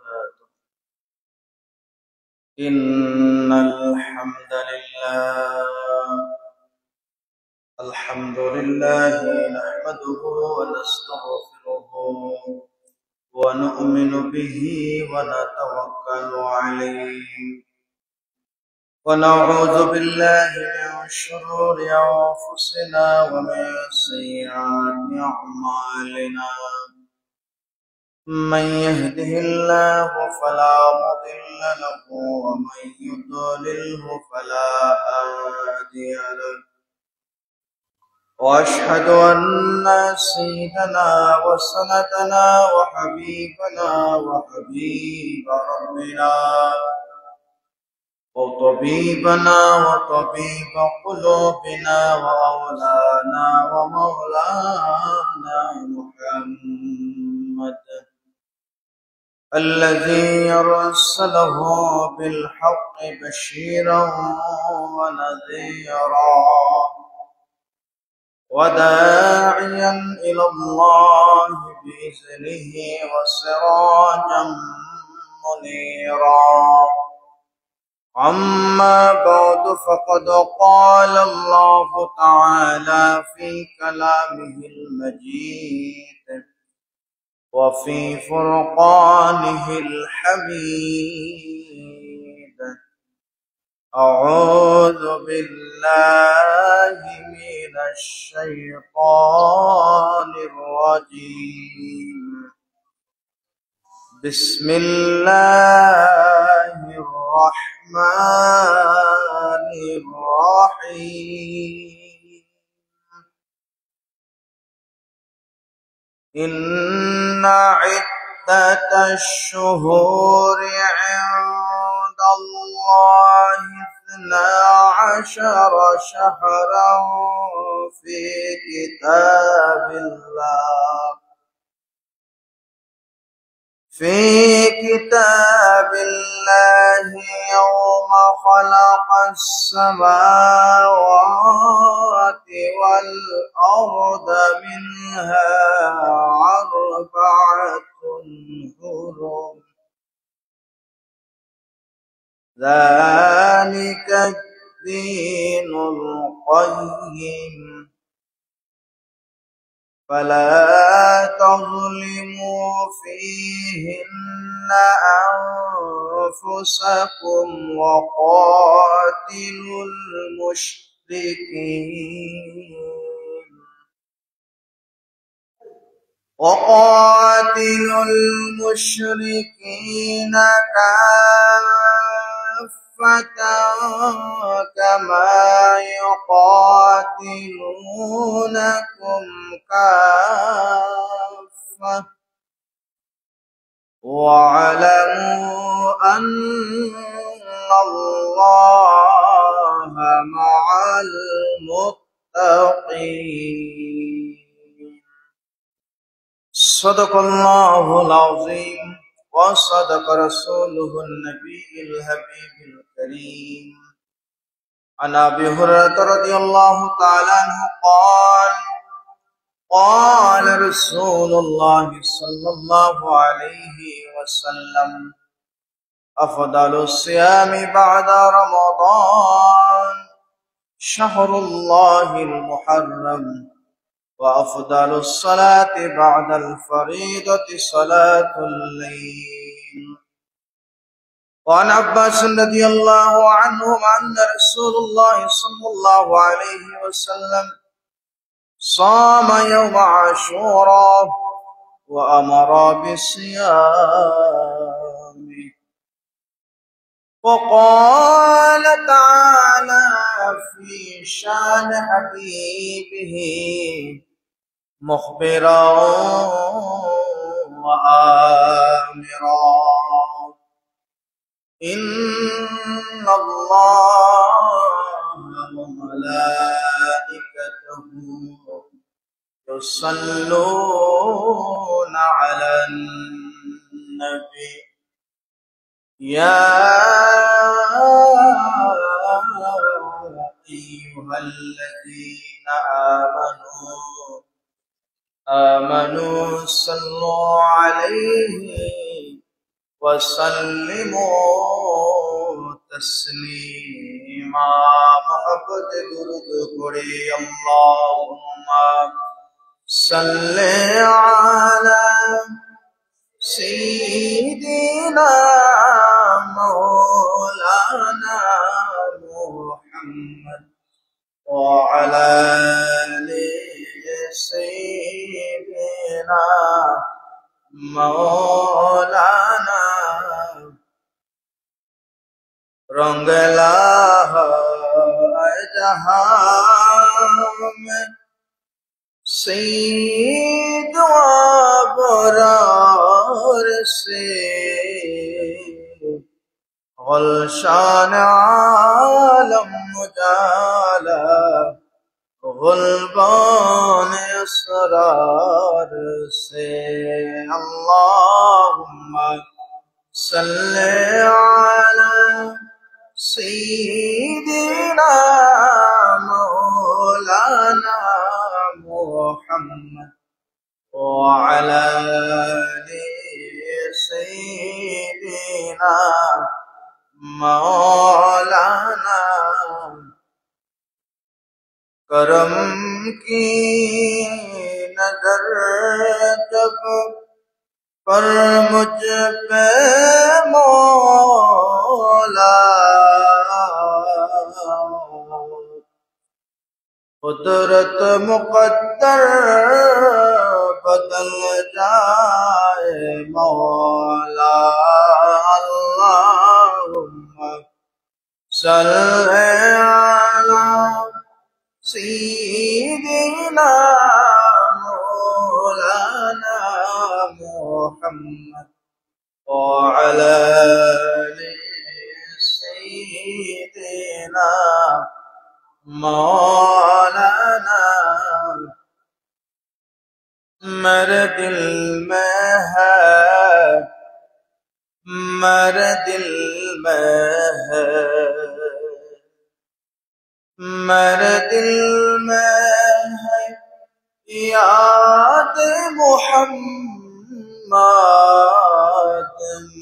وبركاته. إن الحمد لله نحمده ونستغفره ونؤمن به ونتوكل عليه ونعوذ بالله من شرور أنفسنا ومن سيئات أعمالنا. من يهده الله فلا مضل له ومن يضلله فلا هادي له. وأشهد أن سيدنا وسندنا وحبيبنا وحبيب ربنا وطبيبنا وطبيب قلوبنا وأولانا ومولانا محمد الذي أرسله بالحق بشيرا ونذيرا وداعيا إلى الله بإذنه وسراجا منيرا. أما بعد فقد قال الله تعالى في كلامه المجيد وفي فرقانه الحميد. أعوذ بالله من الشيطان الرجيم. بسم الله الرحمن الرحيم. إن عدة الشهور عند الله 12 شهرا في كتاب الله يوم خلق السماوات والأرض منها 4 حرم. ذلك الدين القيم فلا تظلموا فيهن أنفسكم وقاتلوا المشركين كافة كما يقاتلونكم كافة واعلموا أن الله مع المتقين. صدق الله العظيم وصدق رسوله النبي الحبيب الكريم. عن أبي هريرة رضي الله تعالى عنه قال قال رسول الله صلى الله عليه وسلم أفضل الصيام بعد رمضان شهر الله المحرم وأفضل الصلاة بعد الفريضة صلاة الليل. وعن عباس رضي الله عنهم أن رسول الله صلى الله عليه وسلم صام يوم عاشوراء وأمر بصيامه. وقال تعالى في شان حبيبه مخبرا وآمرا إن الله وملائكته يصلون على النبي يا أيها الذين آمنوا صلوا عليه वसल्लिमो तस्लीमा मोहब्बत दुरूद पढ़े अल्लाहुम्मा सल्ले अला सय्यिदिना मौलाना मुहम्मद व अला आलि सय्यिदिना मौलाना रंगला जहां में सईद अबरार से गुलशान आलम उजाला गुलबान असरार से अल्लाहुम्मा सल्ले अला सय्यिदिना मौलाना मुहम्मद व अला आलि सय्यिदिना मौलाना करम की नजर जब पर मुझ पे मौला कुदरत मुक़द्दर बदल जाए मौला अल्लाहुम्मा सल्ले अला सय्यिदिना मौलाना मुहम्मद व अला आलि सय्यिदिना मौलाना मेरे दिल में है मेरे दिल में है मेरे दिल में है याद मुहम्मद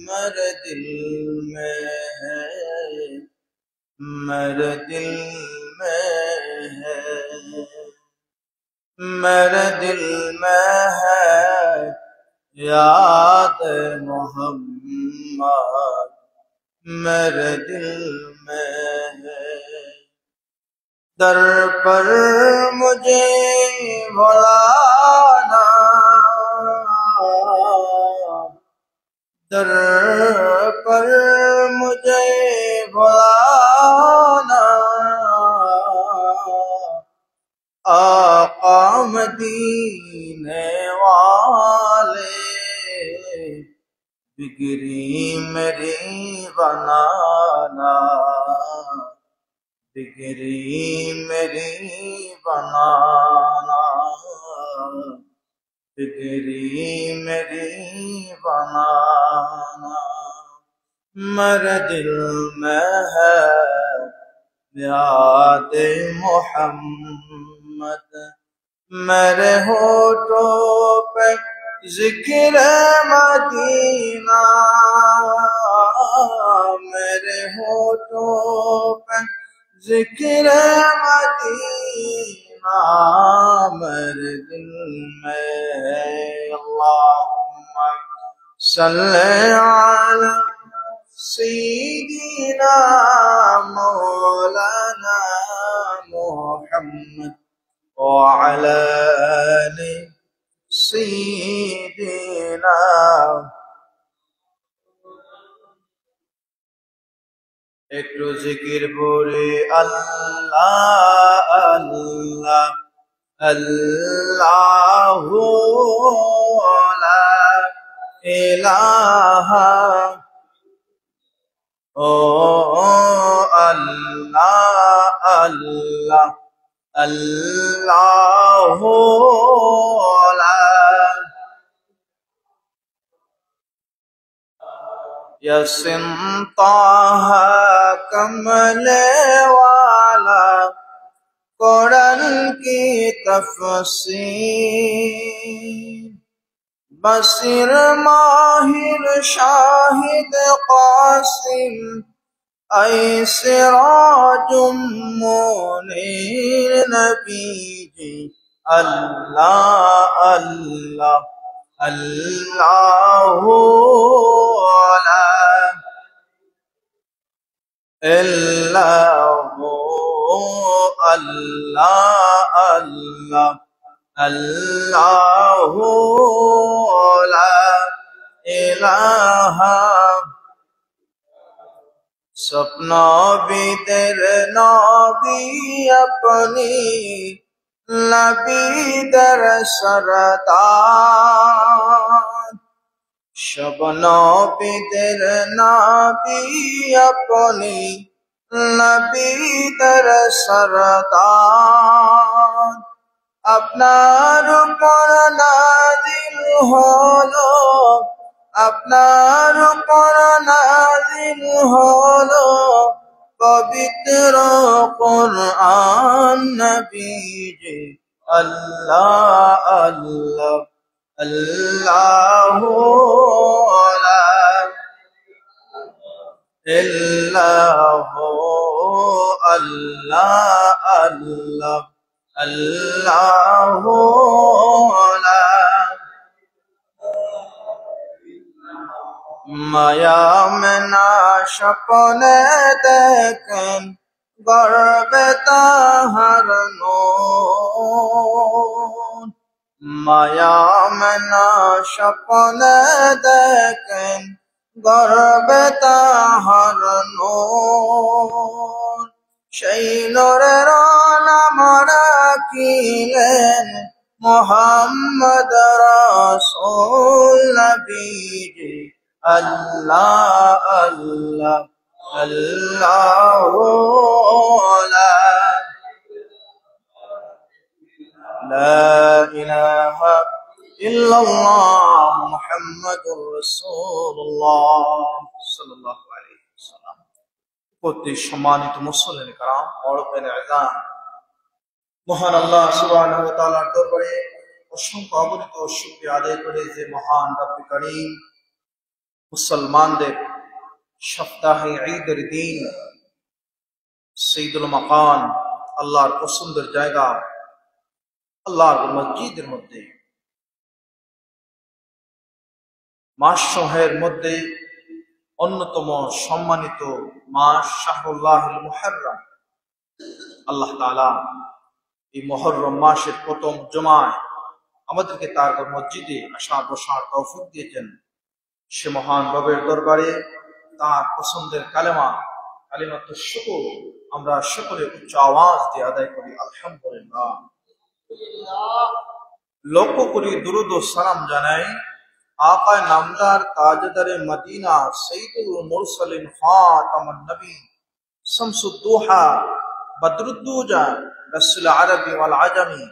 मेरे दिल में है मेरे दिल में है मेरे दिल में है याद मोहम्मद मेरे दिल में है दर पर मुझे बुलाना दर पर मुझे बुलाना आका मदीने वाले बिगड़ी मेरी बनाना बिगड़ी मेरी बनाना बिगड़ी मेरी बनाना मेरे दिल में है याद मोहम्मद मेरे होठों पे जिक्र मदीना मेरे होठों पे जिक्र मदीना मेरे दिल में है अल्लाहुम्मा सल्ले अला सय्यिदिना मौलाना मुहम्मद व अला आलि सय्यिदिना একটু জিকির পড়ে আল্লাহ আল্লাহ আল্লাহু লা ইলাহা ও আল্লাহ আল্লাহ আল্লাহু লা यासिन ताहा कमले वाला कुरान की तफसीर बसीर माहिर शाहिद कासिम ऐ सिराजुम मुनीर नबी जी अल्लाह अल्लाह अल्लाहु ला इल्लल्लाहु अल्लाह अल्लाह अल्लाहु ला इलाहा सपना भी तेरे नबी अपनी नबी दर सरदार शबना भी तेरे नबी अपनी नबी दर सरदार আপনার উপর নাযিল হলো আপনার উপর নাযিল হলো পবিত্র কুরআন নবীজি আল্লাহ আল্লাহ আল্লাহু লা ইল্লাহু আল্লাহ আল্লাহ अल्लाहु ला माया में ना सपने देखन गर्वे ताहर नूर माया में ना सपने देखन गर्वे ताहर नूर সেই নূরের নাম রাখিলেন মুহাম্মদ রাসূল নবীজি আল্লাহ আল্লাহ আল্লাহু লা ইলাহা ইল্লাল্লাহ মুহাম্মাদুর রাসূলুল্লাহ সাল্লাল্লাহু আলাইহি ওয়াসাল্লাম। অতি সম্মানিত মুসলিম کرام ওয়ারবেন আযাম, মহান আল্লাহ সুবহানাহু ওয়া তাআলার দরবারে অসংখ্য অগণিত শুকরিয়া আদায় করে যে মহান রব্বে করিম মুসলমানদের সপ্তাহে ঈদের দিন সঈদুল মাকান আল্লাহর পছন্দের জায়গা আল্লাহর মসজিদের মধ্যে মাস সমূহের মধ্যে অন্যতম সম্মানিত মাস শাহরুল্লাহুল মুহররম, আল্লাহ তাআলা এই মুহররম মাসের প্রথম জুমায় আমাদেরকে তার মসজিদে আসা বসার তৌফিক দিয়েছেন। সে মহান রবের দরবারে তার পছন্দের কালিমাতুশ শুকর আমরা সকলে উচ্চ আওয়াজ দিয়ে আদায় করি আলহামদুলিল্লাহ। লক্ষ্য করি দুরূদ ও সালাম জানাই आका नामदार ताजदार मदीना सईदुल मुरसलिन खातमुन नबी शम्सुद्दुहा बदरुद्दुजा रसूल अरबी वल अजमी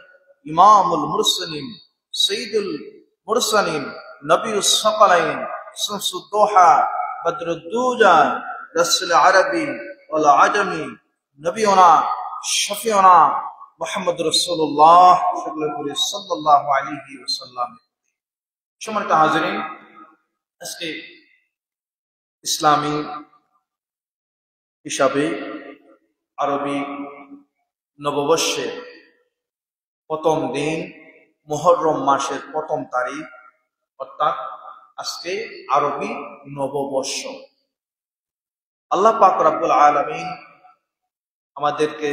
इमामुल मुरसलिन सईदुल मुरसलिन नबीउस सकलाइन शम्सुद्दुहा बदरुद्दुजा रसूल अरबी वल अजमी नबीना शफीउना मुहम्मद रसूलुल्लाह सल्लल्लाहु अलैहि वसल्लम। সম্মানিত হাজিরিন, আজকে ইসলামী হিসাবে আরবি নববর্ষের প্রথম দিন মুহররম মাসের প্রথম তারিখ, অর্থাৎ আজকে আরবি নববর্ষ। আল্লাহ পাক রব্বুল আলামিন আমাদেরকে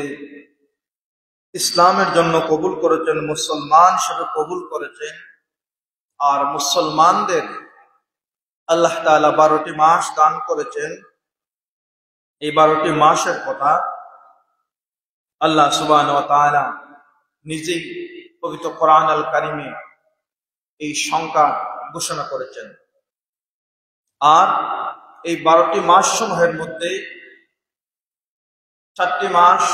ইসলামের জন্য কবুল করেছেন, মুসলমান হিসেবে কবুল করেছেন। আর মুসলমানদের আল্লাহ তাআলা 12টি মাস দান করেছেন। এই 12টি মাসের কথা আল্লাহ সুবহানাহু ওয়া তাআলা নিজেই পবিত্র কোরআন আল কারিমে এই সংখ্যা ঘোষণা করেছেন। আর এই 12টি মাস সমূহের মধ্যে 4টি মাস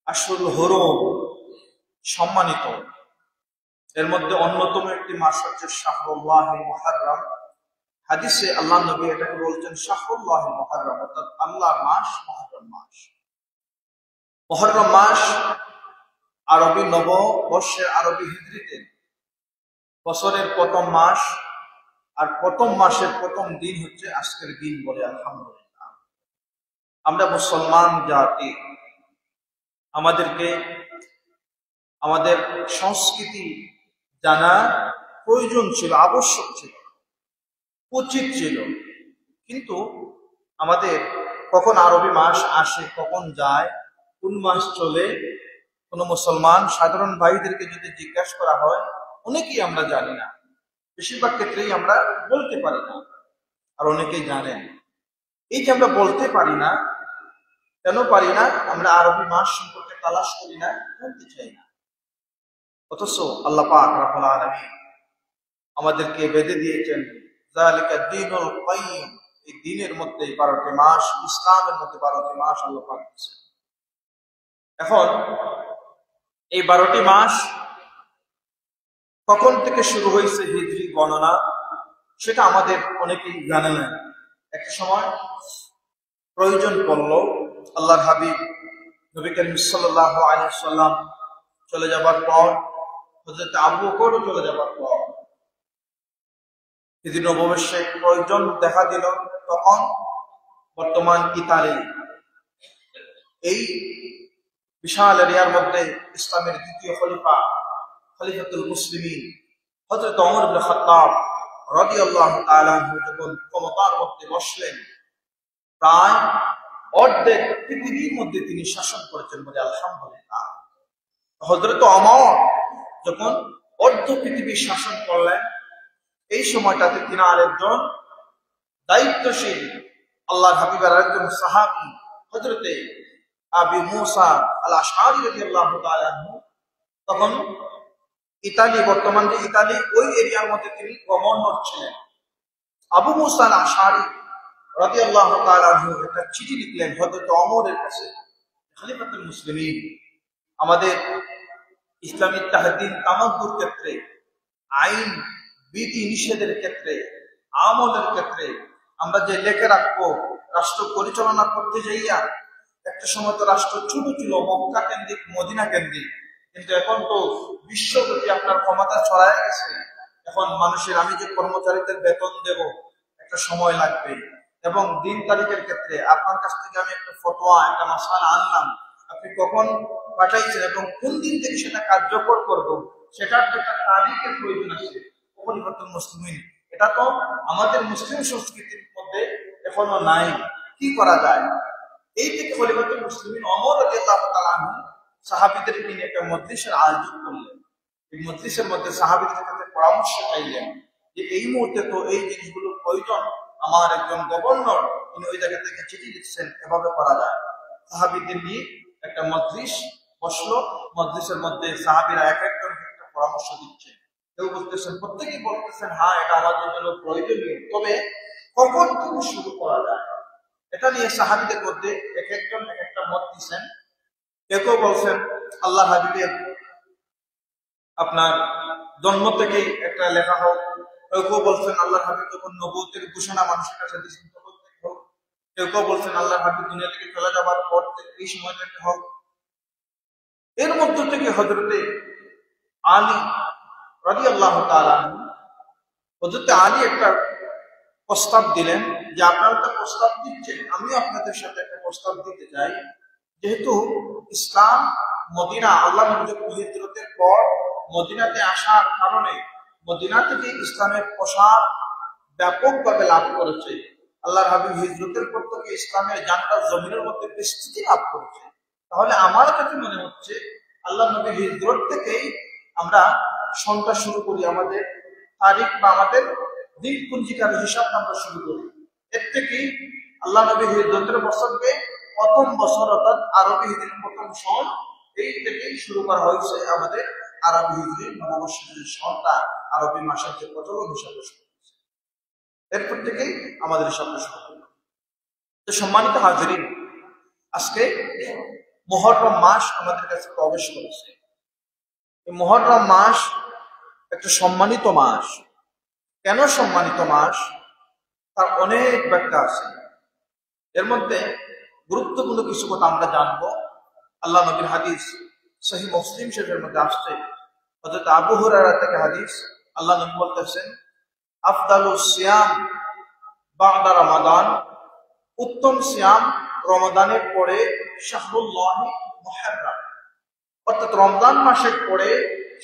আশুরুল হুরুম সম্মানিত। এর মধ্যে অন্যতম একটি মাস হচ্ছে শাহরুল্লাহুল মুহররম। হাদিসে আল্লাহ নবী এটাকে বলছেন শাহরুল্লাহুল মুহররম, অর্থাৎ আল্লাহর মাস, মুহররম মাস। মুহররম মাস আরবি নববর্ষের আরবি হিজরিতে বছরের প্রথম মাস, আর প্রথম মাসের প্রথম দিন হচ্ছে আজকের দিন বলে আলহামদুলিল্লাহ। আমরা মুসলমান জাতি, আমাদেরকে আমাদের সংস্কৃতি জানা প্রয়োজন ছিল, আবশ্যক ছিল, উচিত ছিল। কিন্তু আমাদের কখন আরবি মাস আসে, কখন যায়, কোন মাস চলে, কোনো মুসলমান সাধারণ ভাইদেরকে যদি জিজ্ঞাসা করা হয়, অনেকেই আমরা জানি না। বেশিরভাগ ক্ষেত্রেই আমরা বলতে পারি না, আর অনেকেই জানেন। এই যে আমরা বলতে পারি না, কেন পারি না? আমরা আরবি মাস সম্পর্কে তালাশ করি না, জানতে চাই না। অথচ আল্লাহ পাক রব্বুল আলামিন আমাদেরকে বেঁধে দিয়েছেন যালিকা দ্বীনুল কাইয়্যিম, এই দ্বীনের মধ্যে 12টি মাস, ইসলামের মধ্যে 12টি মাস আল্লাহ পাক দিয়েছেন। এখন এই 12টি মাস কখন থেকে শুরু হয়েছে হিজরি গণনা, সেটা আমাদের অনেকেই জানে না। একটা সময় প্রয়োজন পড়ল, আল্লাহর হাবিব নবী করিম সাল্লাল্লাহু আলাইহি ওয়াসাল্লাম চলে যাবার পর, হযরত আবু বকরও চলে যাবার পর হিজরি নববর্ষে প্রয়োজন দেখা দিল। তখন বর্তমান ইতালি, এই বিশাল এরিয়ার মধ্যে ইসলামের দ্বিতীয় খলিফা, খলিফাতুল মুসলিমিন হযরত ওমর ইবনে খাত্তাব রাদিয়াল্লাহু তাআলা আনহু যখন ক্ষমতার মধ্যে বসলেন, প্রায় অর্ধেক পৃথিবীর মধ্যে তিনি শাসন করেছেন বলে আলহামদুলিল্লাহ। হযরত ওমর যখন অর্ধ পৃথিবী শাসন করলেন, এই সময়টাতে তিনি আরেকজন দায়িত্বশীল আল্লাহর হাবিবের আরেকজন সাহাবী হযরতে আবু মুসা আল আশআরী রাদিয়াল্লাহু তাআলা আনহু, তখন ইতালি, বর্তমান যে ইতালি, ওই এরিয়ার মধ্যে তিনি গভর্নর ছিলেন। আবু মুসা আল আশআরী রাদিয়াল্লাহু তাআলা আনহু একটা চিঠি লিখলেন হযরত ওমরের কাছে, খলিফাতুল মুসলিমিন, আমাদের ইসলামী তাহদিন তামাদ্দুর ক্ষেত্রে, আইন বিধি নিষেধের ক্ষেত্রে, আমলের ক্ষেত্রে আমরা যে লেখে রাখবো, রাষ্ট্র পরিচালনা করতে যাইয়া, একটা সময় তো রাষ্ট্র ছোট ছিল, মক্কা কেন্দ্রিক, মদিনা কেন্দ্রিক, কিন্তু এখন তো বিশ্বব্যাপী আপনার ক্ষমতা ছড়ায় গেছে। এখন মানুষের, আমি যে কর্মচারীদের বেতন দেব, একটা সময় লাগবে। এবং দিন তারিখের ক্ষেত্রে আপনার কাছ থেকে আমি একটা ফতোয়া, একটা মাসআলা আনলাম, আপনি কখন পাঠাইছেন এবং কোন দিন থেকে সেটা কার্যকর করব, সেটার যে একটা তারিখের প্রয়োজন আছে। খলিফাতুল মুসলিমিন, এটা তো আমাদের মুসলিম সংস্কৃতির মধ্যে এখনো নাই। কি করা যায়? এই থেকে খলিফাতুল মুসলিমিন ওমর রাদিয়াল্লাহু তাআলা আনহু সাহাবীদেরকে নিয়ে একটা মজলিসের আয়োজন করলেন। এই মজলিসের মধ্যে সাহাবীদের কাছে পরামর্শ চাইলেন যে এই মুহূর্তে তো এই জিনিসগুলো প্রয়োজন, আমার একজন গভর্নর, উনি ওই জায়গা থেকে চিঠি লিখছেন, এভাবে করা যায়। সাহাবীদের নিয়ে একটা মজলিস বসলো। মজলিসের মধ্যে সাহাবীরা এক একজন একটা পরামর্শ দিচ্ছে। কেউ বলতেছেন, প্রত্যেকেই বলতেছেন, হ্যাঁ এটা আমাদের জন্য প্রয়োজনীয়, তবে কখন থেকে শুরু করা যায়, এটা নিয়ে সাহাবীদের মধ্যে এক একজন এক একটা মত দিচ্ছেন। কেউ বলছেন আল্লাহ হাবিবের আপনার জন্ম থেকেই একটা লেখা হোক, কেউ বলছেন আল্লাহ হাবিব যখন নবুয়তের ঘোষণা মানুষের কাছে দিয়েছেন তখন থেকে হোক, কেউ বলছেন আল্লাহ হাবিব দুনিয়া থেকে চলে যাবার পর থেকে এই সময় থেকে হোক। এর মধ্য থেকে হযরতে আলী রাদিয়াল্লাহু তাআলা আনহু, হযরতে আলী একটা প্রস্তাব দিলেন যে আপনারা একটা প্রস্তাব দিচ্ছেন, আমিও আপনাদের সাথে একটা প্রস্তাব দিতে চাই। যেহেতু ইসলাম মদিনা, আল্লাহ নবী হিজরতের পর মদিনাতে আসার কারণে মদিনা থেকে ইসলামের প্রসার ব্যাপকভাবে লাভ করেছে। আল্লাহর হাবিব হিজরতের পর থেকে ইসলামের জানটা জমিনের মধ্যে বিস্তৃতি লাভ করেছে। তাহলে আমার কাছে মনে হচ্ছে আল্লাহ নবী হিজরত থেকেই আমরা সন্ধ্যা শুরু করি, আমাদের তারিখ বা আমাদের দিন পঞ্জিকার হিসাব আমরা শুরু করি। এর থেকেই আল্লাহ নবী হিজরতের বছরকে প্রথম বছর, অর্থাৎ আরবি হিজরির প্রথম সন, এই থেকেই শুরু করা হয়েছে আমাদের আরবি হিজরির নববর্ষের সনটা, আরবি মাসের যে প্রচলন হিসাবে শুরু হয়েছে, এরপর থেকেই আমাদের হিসাবটা শুরু হলো। তো সম্মানিত হাজিরিন, আজকে মুহররম মাস আমাদের কাছে প্রবেশ করেছে। এই মুহররম মাস একটা সম্মানিত মাস। কেন সম্মানিত মাস? তার অনেক ব্যাখ্যা আছে। এর মধ্যে গুরুত্বপূর্ণ কিছু কথা আমরা জানবো। আল্লাহ নবীর হাদিস সহিহ মুসলিম শরীফের মধ্যে আসছে, হযরত আবু হুরায়রা থেকে হাদিস, আল্লাহ নবী বলতেছেন, আফদালুস সিয়াম বা'দা রমাদান, উত্তম সিয়াম রমাদানের পরে শাহরুল্লাহি মুহররম, অর্থাৎ রমজান মাসের পরে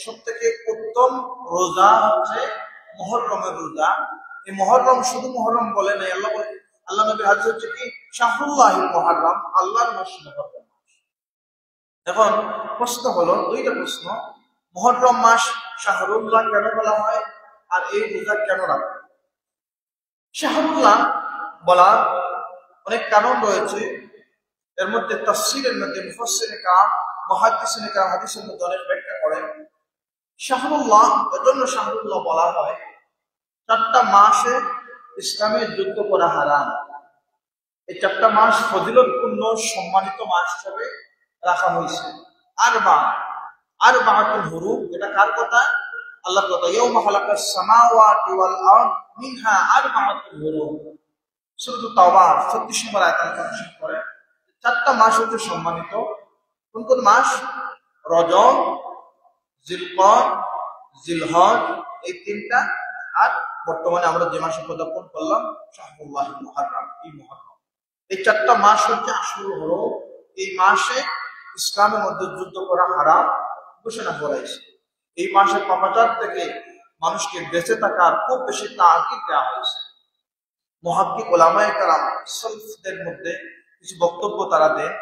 সবথেকে উত্তম রোজা হচ্ছে মুহররমের রোজা। এই মুহররম শুধু মুহররম বলে নাই, আল্লাহ নবীর হাদিস হচ্ছে কি শাহরুল্লাহিল মুহররম, আল্লাহর মাস মুহররম। এখন প্রশ্ন হলো, দুইটা প্রশ্ন, মুহররম মাস শাহরুল্লাহ কেন বলা হয় আর এই রোজা কেন রাখা? শাহরুল্লাহ বলা অনেক কারণ রয়েছে, এর মধ্যে তাফসীরের মধ্যে মুফাসসিরে কারাম, মুহাদ্দিসিনে কারাম হাদিসের মধ্যে অনেক ব্যাখ্যা করেন। শাহরুল্লাহ এজন্য শাহরুল্লাহ বলা হয়, 4টা মাসে ইসলামের যুদ্ধ করা হারাম। এই 4টা মাস ফজিলতপূর্ণ সম্মানিত মাস হিসেবে রাখা হয়েছে। আরবাআতুল হুরুম, এটা কার কথা? আল্লাহর কথা। ইয়াউমা খালাকাস সামাওয়াতি ওয়াল আরদ মিনহা আরবাআতুল হুরুম, সূরা তাওবা 36 নম্বর আয়াত আলোচনা করে। 4টা মাস হচ্ছে সম্মানিত। কোন কোন মাস? রজব, জিলকদ, জিলহজ, এই 3টা। আর বর্তমানে আমরা যে মাসে পদার্পণ করলাম শাহরুল্লাহ মুহররম, এই মুহররম। এই 4টা মাস হচ্ছে আসল হলো, এই মাসে ইসলামের মধ্যে যুদ্ধ করা হারাম ঘোষণা করেছে। এই মাসের পাপাচার থেকে মানুষকে বেঁচে থাকার খুব বেশি তাকিদ দেওয়া হয়েছে। মুহাক্কিক উলামায়ে কেরাম সালফদের মধ্যে কিছু বক্তব্য তারা দেন,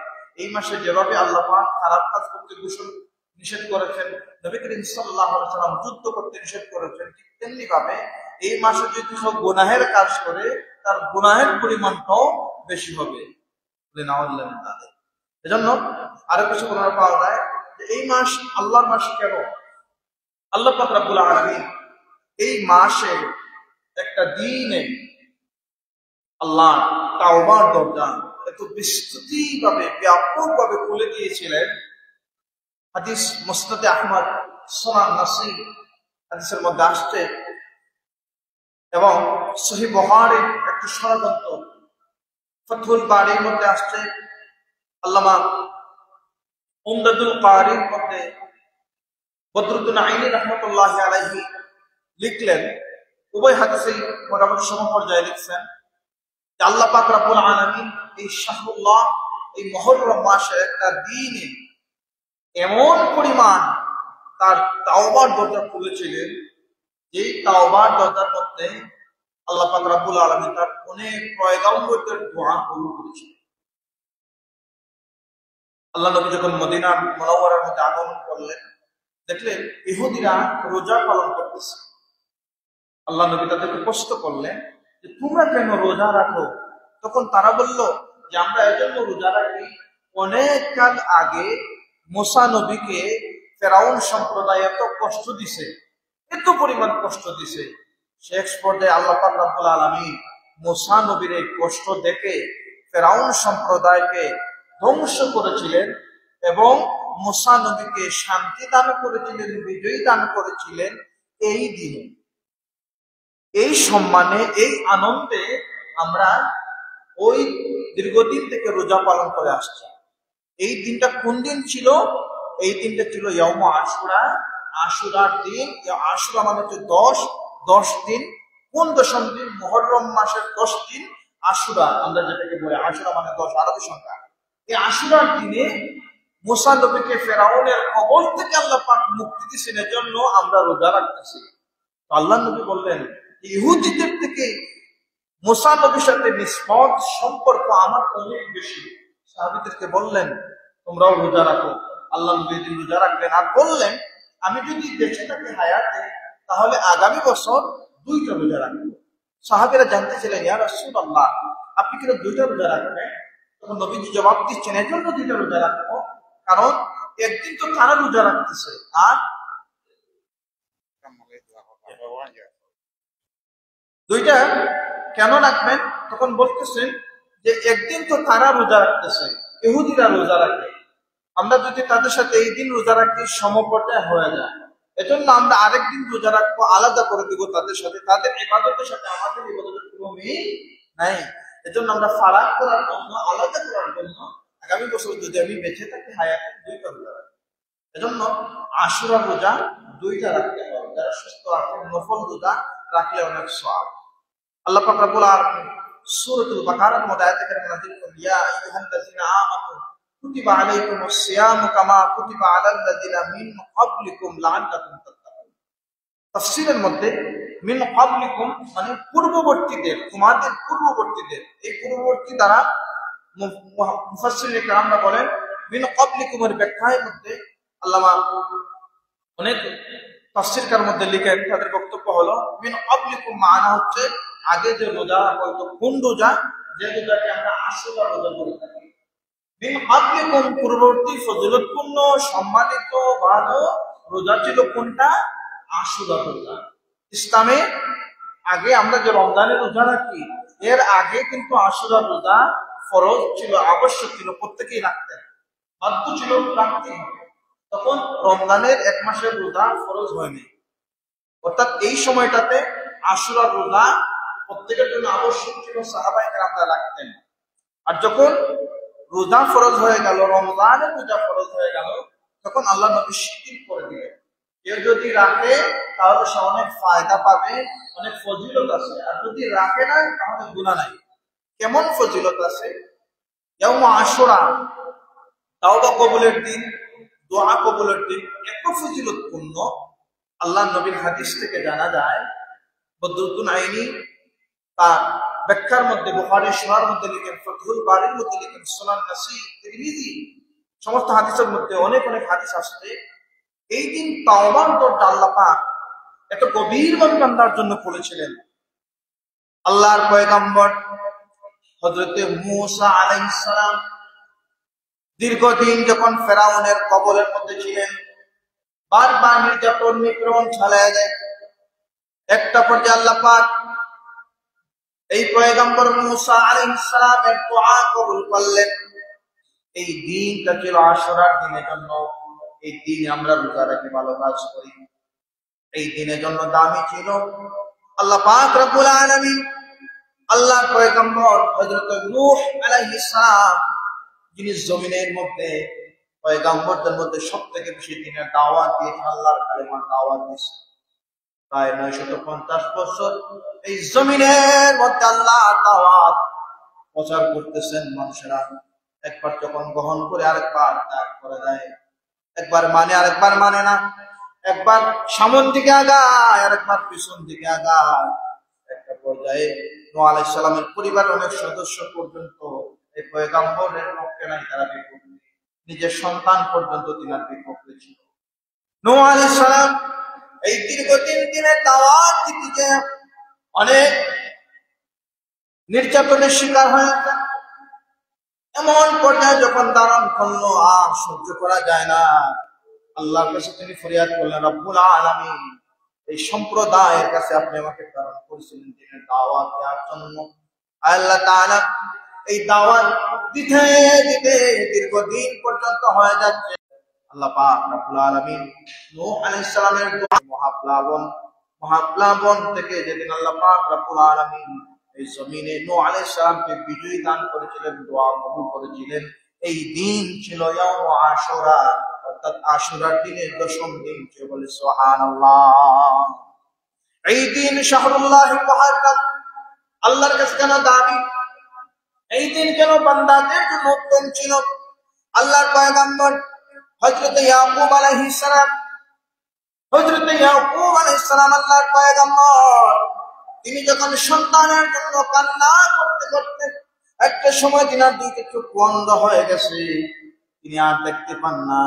এই মাসে যেভাবে আল্লাহ পাক খারাপ কাজ করতে নিষেধ করেছেন, নবী করিম সাল্লাল্লাহু আলাইহি ওয়াসাল্লাম যুদ্ধ করতে নিষেধ করেছেন, ঠিক তেমনি ভাবে এই মাসে যদি কেউ গুনাহের কাজ করে তার গুনাহের পরিমাণটাও বেশি হবে। এজন্য আরো কিছু বলার পাওয়া যায় যে এই মাস আল্লাহর মাস কেন? আল্লাহ পাক রব্বুল আলামিন এই মাসে একটা দিনে আল্লাহ তাওবার দরজা এত বিস্তৃতভাবে ব্যাপকভাবে খুলে দিয়েছিলেন। হাদিস মুসনাদে আহমদ, সুনান নাসাই হাদিসের মধ্যে আসছে, এবং সহিহ বুখারীর একটা সনদগ্রন্থ ফাতহুল বারীর মধ্যে আসছে। আল্লামা উমদাতুল কারীর মধ্যে বদরুদ্দীন আইনী রাহমাতুল্লাহি আলাইহি লিখলেন, উভয় হাদিসেই মোটামুটি সমপর্যায়ে লিখছেন যে আল্লাহ পাক রব্বুল আলামিন এই শাহরুল্লাহ, এই মুহররম মাসে একটা দিনে এমন পরিমাণ তার তাওবার দরজা খুলেছিলেন, যেই তাওবার দরজার মধ্যে আল্লাহ পাক রব্বুল আলামিন তার অনেক পয়গম্বরদের দোয়া কবুল করেছিলেন। আল্লাহ নবী যখন মদিনা মুনাওয়ারার মধ্যে আগমন করলেন, দেখলেন ইহুদিরা রোজা পালন করতেছে। আল্লাহ নবী তাদেরকে প্রশ্ন করলেন যে তোমরা কেন রোজা রাখো? তখন তারা বলল যে আমরা এজন্য রোজা রাখি, অনেক কাল আগে মুসা নবীকে ফেরাউন সম্প্রদায় এত কষ্ট দিছে, এত পরিমাণ কষ্ট দিছে, শেষ পর্যায়ে আল্লাহ পাক রব্বুল আলামিন মুসা নবীর এই কষ্ট দেখে ফেরাউন সম্প্রদায়কে ধ্বংস করেছিলেন এবং মুসা নবীকে শান্তি দান করেছিলেন, বিজয়ী দান করেছিলেন এই দিনে। এই সম্মানে, এই আনন্দে আমরা ওই দীর্ঘদিন থেকে রোজা পালন করে আসছি। এই দিনটা কোন দিন ছিল? এই দিনটা ছিল ইয়াউমে আশুরা, আশুরার দিন। আশুরা মানে হচ্ছে 10 দিন। কোন 10ম দিন? মুহররম মাসের 10 দিন আশুরা, আমরা যেটাকে বলি আশুরা মানে 10 আরবি সংখ্যা। এই আশুরার দিনে মুসা নবীকে ফেরাউনের কবল থেকে আল্লাহ পাক মুক্তি দিয়েছেন, এজন্য আমরা রোজা রাখতেছি। আল্লাহ নবী বললেন ইহুদিদের থেকে মুসা নবীর সাথে নিসবত সম্পর্ক আমার অনেক বেশি। সাহাবীদেরকে বললেন তোমরাও রোজা রাখো। আল্লাহ নবী দিন রোজা রাখলেন আর বললেন আমি যদি বেঁচে থাকি হায়াতে, তাহলে আগামী বছর 2টা রোজা রাখবো। সাহাবীরা জানতেছিলেন ইয়া রাসূলুল্লাহ আপনি কেন 2টা রোজা রাখবেন? তখন নবীজি জবাব দিচ্ছেন এজন্য 2টা রোজা রাখবো, কারণ একদিন তো তারা রোজা রাখতেছে, আর 2টা কেন রাখবেন? তখন বলতেছেন যে একদিন তো তারা রোজা রাখতেছে, ইহুদিরা রোজা রাখে, আমরা যদি তাদের সাথে এই দিন রোজা রাখি সমপর্যায় হয়ে যায়, এজন্য আমরা আরেকদিন রোজা রাখবো, আলাদা করে দিব তাদের সাথে। তাদের ইবাদতের সাথে আমাদের ইবাদতের কোনো মিল নাই, এজন্য আমরা ফারাক করার জন্য, আলাদা করার জন্য আগামী বছর যদি আমি বেঁচে থাকি হায়াতে 2টা রোজা রাখবো। এজন্য আশুরার রোজা দুইটা রাখতে হবে। যারা সুস্থ আছে নফল রোজা রাখলে অনেক সওয়াব। আল্লাহ পাক রব্বুল আলামিন সূরাতুল বাকারার মধ্যে আয়াত কারিমা নাযিল করেন, ইয়া আইয়ুহাল্লাযীনা আমানু কুতিবা আলাইকুমুস সিয়ামু কামা কুতিবা আলাল্লাযীনা মিন ক্বাবলিকুম লাআল্লাকুম তাত্তাকুন। তাফসীরের মধ্যে মিন ক্বাবলিকুম মানে পূর্ববর্তীদের, তোমাদের পূর্ববর্তীদের, এই পূর্ববর্তী দ্বারা মুফাসসিরিনে কেরামরা বলেন মিন ক্বাবলিকুমের ব্যাখ্যার মধ্যে আল্লামা অনেক তাফসীরকার মধ্যে লিখেন, তাদের বক্তব্য হলো মিন ক্বাবলিকুম মানা হচ্ছে আগে যে রোজা হয়তো কোন রোজা, যে রোজাকে আমরা আশুরা রোজা বলে থাকি। মিন ক্বাবলিকুম পূর্ববর্তী ফজিলতপূর্ণ সম্মানিত ভালো রোজা ছিল কোনটা? আশুরা রোজা। ইসলামে আগে আমরা যে রমজানের রোজা রাখি, এর আগে কিন্তু আশুরা রোজা ফরজ ছিল, আবশ্যক ছিল, প্রত্যেকেই রাখতেন, বাধ্য ছিল রাখতে হবে। তখন রমজানের এক মাসের রোজা ফরজ হয়নি, অর্থাৎ এই সময়টাতে আশুরা রোজা প্রত্যেকের জন্য আবশ্যক ছিল, সাহাবায়ে কেরামরা রাখতেন। আর যখন রোজা ফরজ হয়ে গেল, রমজানের রোজা ফরজ হয়ে গেল, তখন আল্লাহ নবী শিথিল করে দিলেন, কেউ যদি রাখে তাহলে সে অনেক ফায়দা পাবে, অনেক ফজিলত আছে, আর যদি রাখে না তাহলে গুনাহ নাই। কেমন ফজিলত আছে? ইয়াউম আশুরা তাওবা কবুলের দিন, দোয়া কবুলের দিন, এত ফজিলতপূর্ণ। আল্লাহ নবীর হাদিস থেকে জানা যায়, বদরুদ্দিন আইনি তার ব্যাখ্যার মধ্যে, বুখারী শরহের মধ্যে লিখেন, ফাতহুল বারীর মধ্যে লিখেন, সুনান নাসাঈ, তিরমিজি, সমস্ত হাদিসের মধ্যে অনেক অনেক হাদিস আসছে। এই দিন তাওবার দরজা আল্লাহ পাক এত গভীরভাবে বান্দার জন্য খুলেছিলেন। আল্লাহর পয়গম্বর হযরতে মূসা আলাইহিস সালাম দীর্ঘদিন যখন ফেরাউনের কবলের মধ্যে ছিলেন, বারবার নির্যাতন নিপীড়ন চালায় দেয়। একটা পর্যায়ে আল্লাহ পাক এই পয়গম্বর মূসা আলাইহিস সালামের দোয়া কবুল করলেন। এই দিনটা ছিল আশুরার দিনের জন্য, এই দিনে আমরা রোজা রাখি, ভালো কাজ করি, এই দিনের জন্য দামি ছিল। আল্লাহ পাক রব্বুল আলামিন আল্লাহর পয়গম্বর হযরত নূহ আলাইহিস সালাম, যিনি জমিনের মধ্যে পয়গম্বরদের মধ্যে সবথেকে বেশি দিনের দাওয়াত দিয়েছেন, আল্লাহর কালেমার দাওয়াত দিয়েছেন, প্রায় 950 বছর এই জমিনের মধ্যে আল্লাহর দাওয়াত প্রচার করতেছেন মানুষেরা। একবার যখন গ্রহণ করে আরেকবার ত্যাগ করে দেয়, একবার মানে আরেকবার মানে না, একবার সামন দিকে আগায় আরেকবার পিছন দিকে আগায়। একটা পর্যায়ে নূহ আলাইহিস সালামের পরিবারের অনেক সদস্য পর্যন্ত এই পয়গম্বরের পক্ষে নাই, তারা বিপক্ষে, নিজের সন্তান পর্যন্ত তিনার বিপক্ষে ছিল। নূহ আলাইহিস সালাম এই দীর্ঘ 3 দিনের দাওয়াত দিতে গিয়ে অনেক নির্যাতনের শিকার হয়েছেন। এমন পর্যায়ে যখন ধারণ করলো আর সহ্য করা যায় না, আল্লাহর কাছে তিনি ফরিয়াদ করলেন, রব্বুল আলামিন এই সম্প্রদায়ের কাছে আপনি আমাকে প্রেরণ করেছিলেন দিনের দাওয়াত দেওয়ার জন্য। আল্লাহ তাআলা এই দাওয়াত দিতে দিতে দীর্ঘদিন পর্যন্ত হয়ে যাচ্ছে। আল্লাহ পাক রব্বুল আলামিন নূহ আলাইহিস সালামের মহাপ্লাবন থেকে যেদিন আল্লাহ পাক রব্বুল আলামিন এই জমিনে নূহ আলাইহিস সালামকে বিজয় দান করেছিলেন, দোয়া কবুল করেছিলেন, এই দিন ছিল ইয়াউম আশুরা, অর্থাৎ আশুরার দিনের 10ম দিন। কে বলে সুবহানাল্লাহ? এই দিন শাহরুল্লাহিল মুহাররম, আল্লাহর কাছে কেন দামি, এই দিন কেন বান্দাদের জন্য উত্তম ছিল? আল্লাহর পয়গম্বর হযরত ইয়াকুব আলাইহিস সালাম, আল্লাহর পয়গম্বর, তিনি যখন সন্তানের জন্য কান্না করতে করতে একটা সময় তিনার দুইটা চোখ বন্ধ হয়ে গেছে, তিনি আর দেখতে পান না।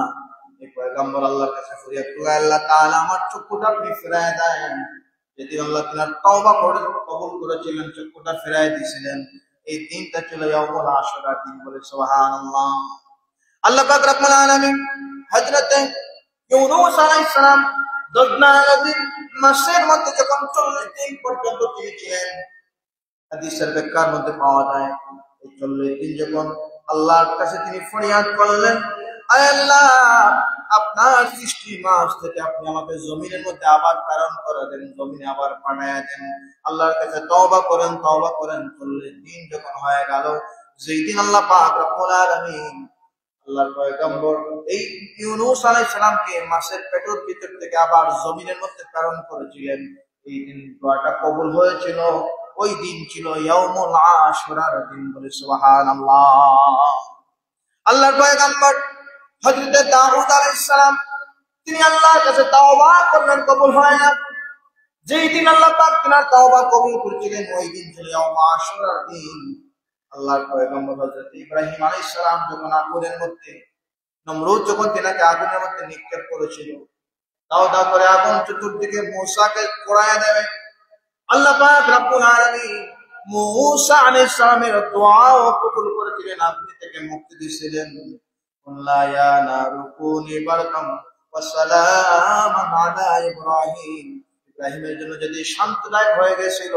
এই পয়গম্বর আল্লাহর কাছে ফরিয়াদ করলেন, আল্লাহ তাআলা আমার চক্ষুটা আপনি ফিরায় দেন। যেদিন আল্লাহ তিনার তওবা করে কবুল করেছিলেন, চক্ষুটা ফিরায় দিয়েছিলেন, এই দিনটা ছিল ইয়াউমুল আশুরা দিন। বলে সুবহানাল্লাহ। আল্লাহ পাক রব্বুল আলামিন হযরত ইউনূস আলাইহিস সালাম দজনা নদীর মাছের মধ্যে যখন 40 দিন পর্যন্ত তিনি ছিলেন, হাদিসের ব্যাখ্যার মধ্যে পাওয়া যায় এই 40 দিন যখন আল্লাহর কাছে তিনি ফরিয়াদ করলেন, আয় আল্লাহ আপনার সৃষ্টি মাছ থেকে আপনি আমাকে জমিনের মধ্যে আবার প্রেরণ করে দেন, জমিনে আবার পাঠায় দেন। আল্লাহর কাছে তওবা করেন। 40 দিন যখন হয়ে গেল, যেই দিন আল্লাহ পাক রব্বুল আলামিন আল্লাহর পয়গম্বর এই ইউনূস আলাইহিস সালামকে মাছের পেটের ভিতর থেকে আবার জমিনের মধ্যে প্রেরণ করেছিলেন। এই দিন দোয়াটা কবুল হয়েছিল। ওই দিন ছিল ইয়াউমুল আশুরার দিন। বলে সুবহানাল্লাহ। আল্লাহর পয়গম্বর হযরত দাউদ আলাইহিস সালাম তিনি আল্লাহর কাছে তাওবা করলেন, কবুল হয় না। যেই দিন আল্লাহ পাক তিনার তাওবা কবুল করেছিলেন ওই দিন ছিল ইয়াউমুল আশুরার দিন। আল্লাহর পয়গম্বর হযরত ইব্রাহিম আলাইহিস সালাম যখন আগুনের মধ্যে, নমরুদ যখন তিনাকে আগুনের মধ্যে নিক্ষেপ করেছিল, দাও দাও করে আগুন চতুর্দিকে মূসাকে পোড়ায় দেবে, আল্লাহ পাক রব্বুল আলামিন মূসা আলাইহিস সালামের দোয়াও কবুল করেছিলেন, আপনি থেকে মুক্তি দিয়েছিলেন। কুল্লা ইয়া নারু কুনি বারকাম ওয়া সালামান আলা ইব্রাহিম। ইব্রাহিমের জন্য যদি শান্তিদায়ক হয়ে গেছিল,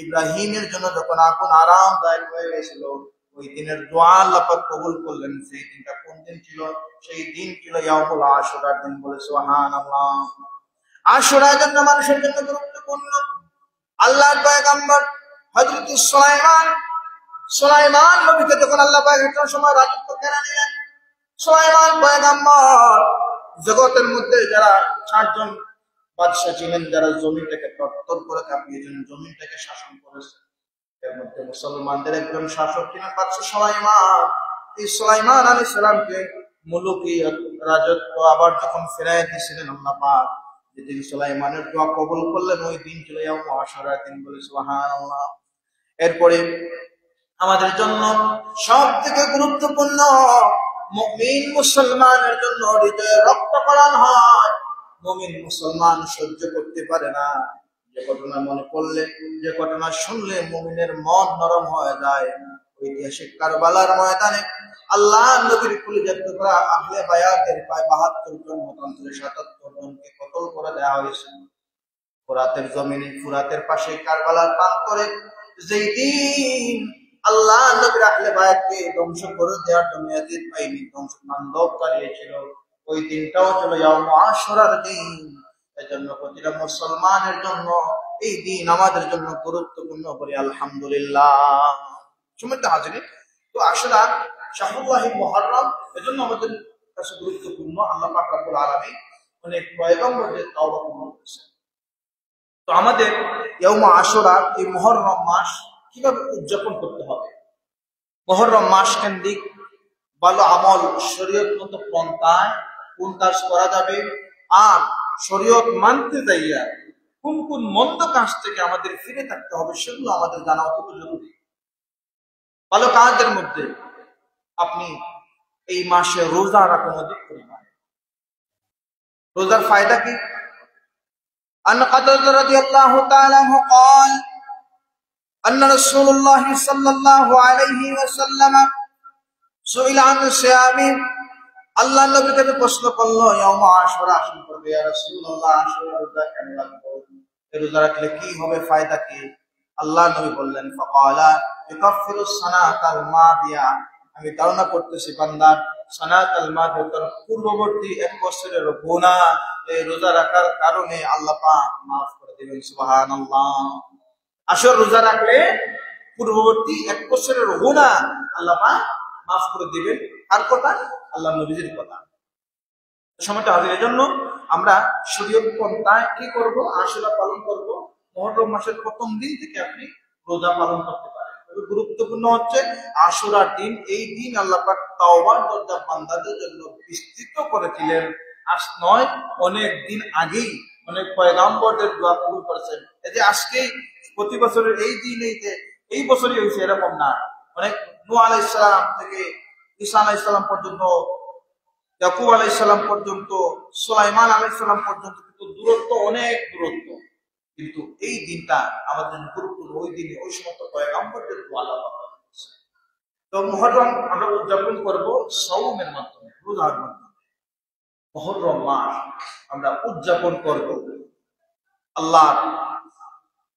ইব্রাহিমের জন্য যখন আগুন আরামদায়ক হয়ে গেছিল, ওই দিনের দোয়া আল্লাহ পাক কবুল করলেন। সেই দিনটা কোন দিন ছিল? সেই দিন ছিল ইয়াউমুল আশুরার দিন। বলে সুবহানাল্লাহ। আশুরার জন্য মানুষের জন্য গুরুত্বপূর্ণ। আল্লাহর পয়গম্বর হযরত সুলাইমান নবীকে যখন আল্লাহ পাক একটা সময় রাজত্ব কেড়ে নিলেন, সুলাইমান পয়গম্বর জগতের মধ্যে যারা 4 জন বাদশা ছিলেন, যারা জমিনটাকে তরতর করে কাঁপিয়েছেন, জমিনটাকে শাসন করেছেন, এর মধ্যে মুসলমানদের একজন শাসক ছিলেন বাদশা সুলাইমান। এই সুলাইমান আলাইহিস সালামকে মুলুকি রাজত্ব আবার যখন ফেরায় দিয়েছিলেন আল্লাহ পাক, যেদিন সুলাইমানের দোয়া কবুল করলেন ওই দিন ছিল ইয়াউমুল আশুরার দিন। বলে সুবহানাল্লাহ। এরপরে আমাদের জন্য সবথেকে গুরুত্বপূর্ণ, মুমিন মুসলমানের জন্য হৃদয়ে রক্তক্ষরণ হয়। মুমিন মুসলমান সহ্য করতে পারে না যে ঘটনা মনে পড়লে, যে ঘটনা শুনলে মুমিনের মন নরম হয়ে যায়। ঐতিহাসিক কারবালার ময়দানে আল্লাহ নবীর কলিজার টুকরা আহলে বায়াতের প্রায় 72 জন মতান্তরে 77 জনকে কতল করে দেওয়া হয়েছে। ফোরাতের জমিনে, ফোরাতের পাশে কারবালার প্রান্তরে যেই দিন আল্লাহ নবীর আহলে বায়াতকে ধ্বংস করে দেওয়ার জন্য ইয়াজিদ বাহিনী ধ্বংস তাণ্ডব চালিয়েছিল, ওই দিনটাও ছিল ইয়াউমুল আশুরার দিন। এজন্য প্রতিটা মুসলমানের জন্য এই দিন আমাদের জন্য গুরুত্বপূর্ণ। বলি আলহামদুলিল্লাহ। সুমিত হাজিরিন, তো আশুরা শাহরুল্লাহি মুহররম এজন্য আমাদের কাছে গুরুত্বপূর্ণ। আল্লাহ পাক রব্বুল আলামিন অনেক পয়গম্বরদের তাওবা কবুল করেছেন। তো আমাদের ইয়াউমুল আশুরা, এই মুহররম মাস কিভাবে উদযাপন করতে হবে? মুহররম মাস কেন্দ্রিক ভালো আমল, শরীয়তগত পন্থায় কোন কাজ করা যাবে, আর শরীয়ত মানতে যাইয়া কোন কোন মন্দ কাজ থেকে আমাদের ফিরে থাকতে হবে, সেগুলো আমাদের জানা অত্যন্ত জরুরি। ভালো কাজের মধ্যে আপনি এই মাসে রোজা রাখুন অধিক পরিমাণে। রোজার ফায়দা কি? আন কাতাদা রাদিয়াল্লাহু তাআলা আনহু قال أن رسول الله صلى الله عليه وسلم سئل عن الصيام। আল্লাহ নবীর কাছে প্রশ্ন করলো, ইয়াউম আশুরা আসন করবে, ইয়া রাসূলুল্লাহ, আশুরা রোজা কেন রাখবো? এই রোজা রাখলে কি হবে, ফায়দা কি? আল্লাহ নবী বললেন, ফাকালা ইউকাফিরুস সানাতাল মাদিয়া। আমি ধারণা করতেছি বান্দা সানাতাল মাদিয়া, পূর্ববর্তী 1 বছরের গুনাহ এই রোজা রাখার কারণে আল্লাহ পাক মাফ করে দিবেন। সুবহানাল্লাহ। আসর রোজা রাখলে পূর্ববর্তী 1 বছরের গুনাহ আল্লাহ পাক মাফ করে দিবেন। আর কথা আল্লাহ নবীর কথা। সময়টা হাজিরের জন্য আমরা শরীয়ত পন্থায় কি করব? আশুরা পালন করব। মুহররম মাসের প্রথম দিন থেকে আপনি রোজা পালন করতে পারেন। তবে গুরুত্বপূর্ণ হচ্ছে আশুরার দিন। এই দিন আল্লাহ পাক তাওবার দরজা বান্দাদের জন্য বিস্তৃত করেছিলেন। আজ নয়, অনেক দিন আগেই অনেক পয়গম্বরদের দোয়া কবুল করেছেন। এই যে আজকে প্রতি বছরের এই দিন এই বছরই হয়েছে এরকম না। অনেক নূহ আলাইহিস সালাম থেকে ঈসা আলাইহিস সালাম পর্যন্ত, ইয়াকুব আলাইহিস সালাম পর্যন্ত, সুলাইমান আলাইহিস সালাম পর্যন্ত, কিন্তু দূরত্ব অনেক দূরত্ব। কিন্তু এই দিনটা আমাদের জন্য গুরুত্বপূর্ণ। ওই দিনে ওই সমস্ত পয়গম্বরদের দোয়া আল্লাহ পাক করেছেন। তো মুহররম আমরা উদযাপন করব সাওমের মাধ্যমে, রোজার মাধ্যমে। মুহররম মাস আমরা উদযাপন করব আল্লাহর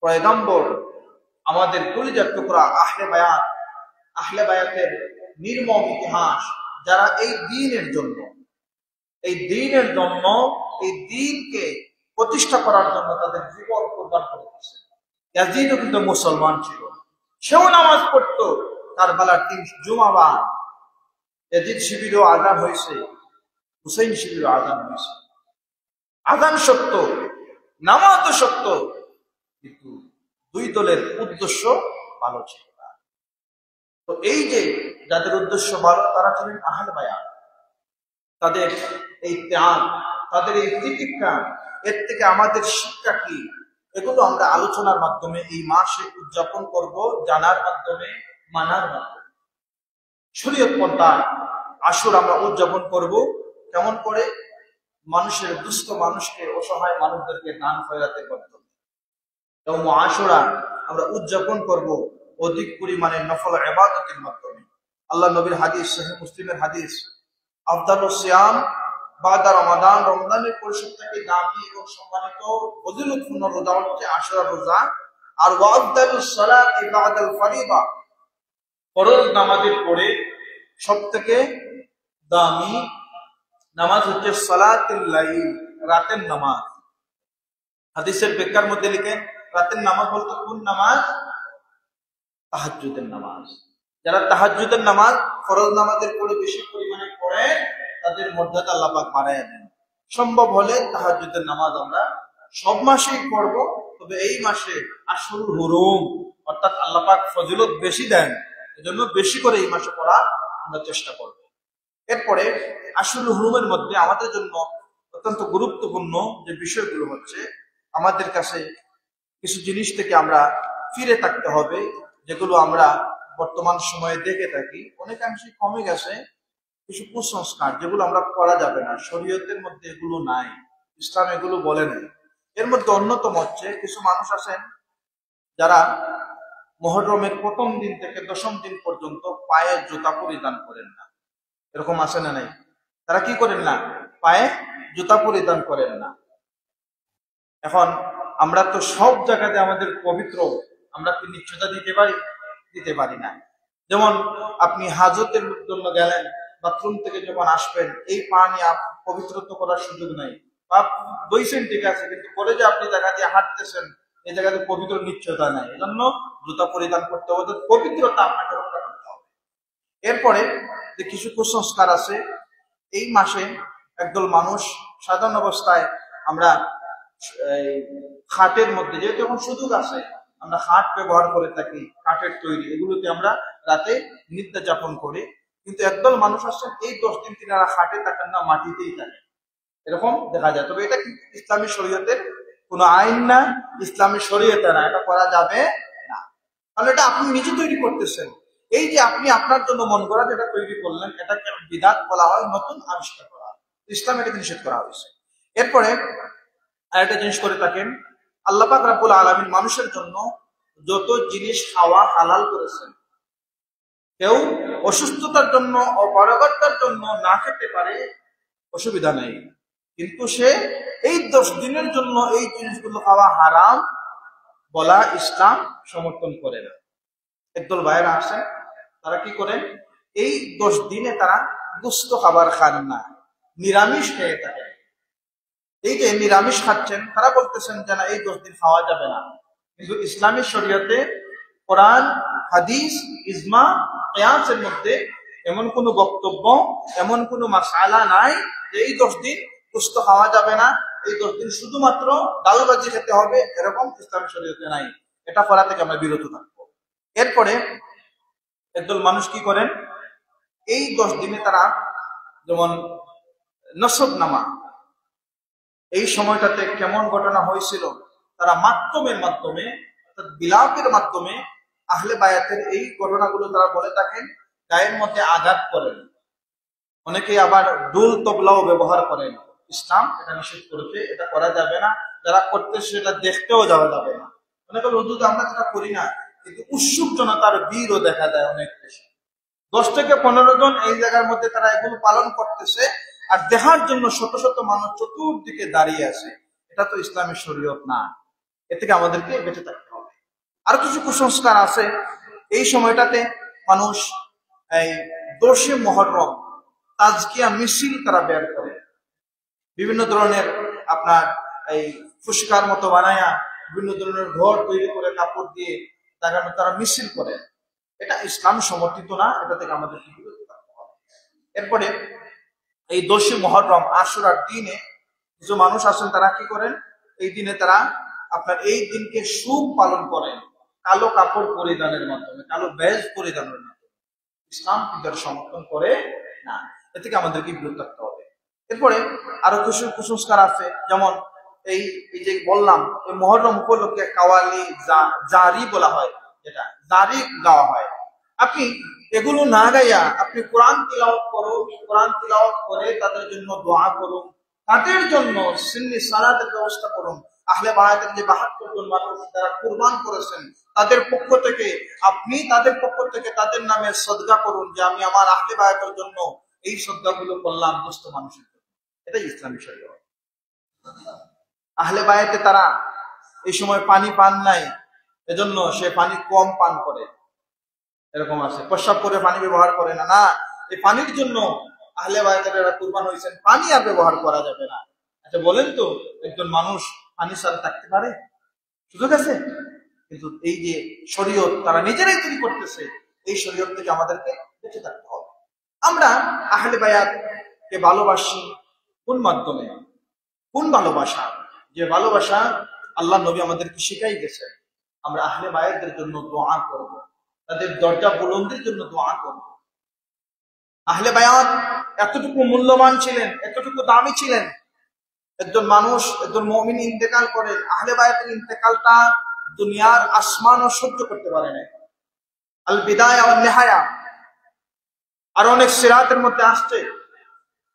পয়গম্বর, আমাদের কলিজার টুকরা আহলে বায়াতের নির্মম ইতিহাস, যারা এই দিনের জন্য, এই দিনকে প্রতিষ্ঠা করার জন্য তাদের জীবন কোরবান করে দিয়েছে। ইয়াজিদও কিন্তু মুসলমান ছিল, সেও নামাজ পড়তো। কারবালার দিন জুমাবার এজিদ শিবিরও আজান হয়েছে, হুসাইন শিবিরও আজান হয়েছে। আজান সত্য, নামাজও সত্য, কিন্তু দুই দলের উদ্দেশ্য ভালো ছিল না। তো এই যে যাদের উদ্দেশ্য ভালো তারা ছিলেন আহলে বায়াত, তাদের এই ত্যাগ, তাদের এই তিতিক্ষা, এর থেকে আমাদের শিক্ষা কি, এগুলো আমরা আলোচনার মাধ্যমে এই মাসে উদযাপন করব, জানার মাধ্যমে, মানার মাধ্যমে। শরীয়ত পন্থায় আশুরা আমরা উদযাপন করব কেমন করে? মানুষের দুস্থ মানুষকে, অসহায় মানুষদেরকে দান খয়রাতের মাধ্যমে। এবং আশুরা আমরা উদযাপন করব অধিক পরিমাণে নফল ইবাদতের মাধ্যমে। আল্লাহ নবীর হাদিস, সহিহ মুসলিমের হাদিস, আফদালুস সিয়াম বাদা রমাদান, রমজানের পর সবথেকে দামি এবং সম্মানিত ফজিলতপূর্ণ রোজা হচ্ছে আশুরা রোজা। আর ওয়াফদালুস সালাতি বাদাল ফারিদা, ফরজ নামাজের পরে সবথেকে দামি নামাজ হচ্ছে সালাতুল লাইল, রাতের নামাজ। হাদিসের ব্যাখ্যার মধ্যে লিখেন, রাতের নামাজ বলতে কোন নামাজ? তাহাজ্জুদের নামাজ। যারা তাহাজ্জুদের নামাজ ফরজ নামাজের পরে বেশি পরিমাণে পড়ে তাদের মর্যাদা আল্লাহ পাক বাড়ায় দেন। সম্ভব হলে তাহাজ্জুদের নামাজ আমরা সব মাসেই পড়ব, তবে এই মাসে আশুরুল হুরুম অর্থাৎ আল্লাহ পাক ফজিলত বেশি দেন, এজন্য বেশি করে এই মাসে পড়া আমরা চেষ্টা করব। এরপরে আশুরুল হুরুমের মধ্যে আমাদের জন্য অত্যন্ত গুরুত্বপূর্ণ যে বিষয়গুলো হচ্ছে, আমাদের কাছে কিছু জিনিস থেকে আমরা ফিরে থাকতে হবে, যেগুলো আমরা বর্তমান সময়ে দেখে থাকি অনেকাংশে কমে গেছে। কিছু কুসংস্কার যেগুলো আমরা করা যাবে না, শরীয়তের মধ্যে এগুলো নাই, ইসলাম এগুলো বলে নাই। এর মধ্যে অন্যতম হচ্ছে, কিছু মানুষ আছেন যারা মুহররমের প্রথম দিন থেকে দশম দিন পর্যন্ত পায়ে জুতা পরিধান করেন না। এরকম আছে না নাই? তারা কি করেন না? পায়ে জুতা পরিধান করেন না। এখন আমরা তো সব জায়গাতে আমাদের পবিত্র, আমরা কি নিশ্চয়তা দিতে পারি? দিতে পারি না। যেমন আপনি হাজতের জন্য গেলেন, বাথরুম থেকে যখন আসবেন এই পা নিয়ে পবিত্রতা করার সুযোগ নাই। পা ধুইছেন ঠিক আছে, কিন্তু পরে যে আপনি জায়গা দিয়ে হাঁটতেছেন এই জায়গাতে পবিত্র নিশ্চয়তা নাই, এজন্য জুতা পরিধান করতে হবে, পবিত্রতা আপনাকে রক্ষা করতে হবে। এরপরে যে কিছু কুসংস্কার আছে, এই মাসে একদল মানুষ সাধারণ অবস্থায় আমরা খাটের মধ্যে, যেহেতু এখন সুযোগ আছে, আমরা খাট ব্যবহার করে থাকি, কাঠের তৈরি, এগুলোতে আমরা রাতে নিদ্রা যাপন করি। কিন্তু একদল মানুষ আছেন এই 10 দিন তিনারা খাটে থাকেন না, মাটিতেই থাকেন, এরকম দেখা যায়। তবে এটা কিন্তু ইসলামী শরীয়তের কোনো আইন না, ইসলামী শরীয়তে না, এটা করা যাবে না। তাহলে এটা আপনি নিজে তৈরি করতেছেন। এই যে আপনি আপনার জন্য মন করা যেটা তৈরি করলেন, এটাকে বিদআত বলা হয়, নতুন আবিষ্কার করা। ইসলাম এটাকে নিষেধ করা হয়েছে। এরপরে আরেকটা জিনিস করে থাকেন, আল্লাহ পাক রব্বুল আলামিন মানুষের জন্য যত জিনিস খাওয়া হালাল করেছেন, কেউ অসুস্থতার জন্য, অপারগতার জন্য না খেতে পারে, অসুবিধা নেই, কিন্তু সে এই 10 দিনের জন্য এই জিনিসগুলো খাওয়া হারাম বলা ইসলাম সমর্থন করে না। একদল ভাইয়েরা আসেন, তারা কি করেন, এই 10 দিনে তারা গোশত খাবার খান না, নিরামিষ খেয়ে থাকেন। এই যে নিরামিষ খাচ্ছেন, তারা বলতেছেন যে না এই 10 দিন খাওয়া যাবে না, কিন্তু ইসলামী শরীয়তে কোরআন, হাদিস, ইজমা, কিয়াসের মধ্যে এমন কোনো বক্তব্য, এমন কোনো মাসআলা নাই যে এই 10 দিন গোশত খাওয়া যাবে না, এই 10 দিন শুধুমাত্র ডাল ভাজি খেতে হবে, এরকম ইসলামী শরীয়তে নাই। এটা করা থেকে আমরা বিরত থাকবো। এরপরে একদল মানুষ কি করেন, এই 10 দিনে তারা যেমন নসব নামা, এই সময়টাতে কেমন ঘটনা হয়েছিল, তারা মাধ্যমের মাধ্যমে অর্থাৎ বিলাপের মাধ্যমে আহলে বায়াতের এই ঘটনাগুলো তারা বলে থাকেন, গায়ের মধ্যে আঘাত করেন। অনেকে আবার ডুল তবলাও ব্যবহার করেন। ইসলাম এটা নিষেধ করেছে, এটা করা যাবে না, যারা করতে সেটা দেখতেও যাওয়া যাবে না। অনেকে হুজুর আমরা যেটা করি না, কিন্তু উৎসুক জনতার বীরও দেখা যায় অনেক দেশে। 10 থেকে 15 জন এই জায়গার মধ্যে তারা এগুলো পালন করতেছে, আর দেখার জন্য শত শত মানুষ চতুর্দিকে দাঁড়িয়ে আছে। এটা তো ইসলামী শরীয়ত না, এ থেকে আমাদেরকে বেঁচে থাকতে হবে। আর কিছু কুসংস্কার আছে, এই সময়টাতে মানুষ এই 10 মুহররম তাজকিয়া মিছিল তারা বের করে, বিভিন্ন ধরনের আপনার এই ফুসকার মতো বানায়া বিভিন্ন ধরনের ঘর তৈরি করে কাপড় দিয়ে তারা মিছিল করে। এটা ইসলাম সমর্থিত না, এটা থেকে আমাদের বিরত থাকতে হবে। এরপরে এই 10 মুহররম আশুরার দিনে কিছু মানুষ আছেন, তারা কি করেন, এই দিনে তারা আপনার এই দিনকে শুভ পালন করেন কালো কাপড় পরিধানের মাধ্যমে, কালো বেজ পরিধানের মাধ্যমে। ইসলাম কিন্তু সমর্থন করে না, এ থেকে আমাদেরকে বিরত থাকতে হবে। এরপরে আরো কিছু কুসংস্কার আছে, যেমন এই যে বললাম, এই মুহররম উপলক্ষে কাওয়ালি জারি বলা হয়, যেটা জারি গাওয়া হয়। আপনি এগুলো না গাইয়া আপনি কোরআন তিলাওয়াত করুন, কোরআন তিলাওয়াত করে তাদের জন্য দোয়া করুন, তাদের জন্য সুন্নি সালাতের ব্যবস্থা করুন। আহলে বায়াতের যে 72 জন মানুষ যারা কুরবান করেছেন, তাদের পক্ষ থেকে আপনি তাদের পক্ষ থেকে তাদের নামে সদকা করুন, যে আমি আমার আহলে বায়াতের জন্য এই সদকাগুলো করলাম দুস্থ মানুষের জন্য। এটাই ইসলামী শরীয়ত। আহলে বায়াতে তারা এই সময় পানি পান নাই, এজন্য সে পানি কম পান করে, এরকম আছে। প্রস্রাব করে পানি ব্যবহার করে না, না, এই পানির জন্য আহলে বায়াতেরা কুরবান হয়েছেন, পানি আর ব্যবহার করা যাবে না। আচ্ছা বলেন তো, একজন মানুষ পানি ছাড়া থাকতে পারে? সুযোগ আছে? কিন্তু এই যে শরীয়ত তারা নিজেরাই তৈরি করতেছে, এই শরীয়ত থেকে আমাদেরকে বেঁচে থাকতে হবে। আমরা আহলে বায়াতকে ভালোবাসি কোন মাধ্যমে? কোন ভালোবাসা? যে ভালোবাসা আল্লাহ নবী আমাদেরকে শিখাই গেছে। আমরা আহলে বায়াতদের জন্য দোয়া করব, তাদের দরজা বুলন্দের জন্য দোয়া করব। আহলে বায়াত এতটুকু মূল্যবান ছিলেন, এতটুকু দামি ছিলেন। একজন মানুষ, একজন মুমিন ইন্তেকাল করেন, আহলে বায়াতের ইন্তেকালটা দুনিয়ার আসমানও সহ্য করতে পারে না। আল বিদায়া ওয়ান নিহায়া। আর অনেক সিরাতের মধ্যে আসছে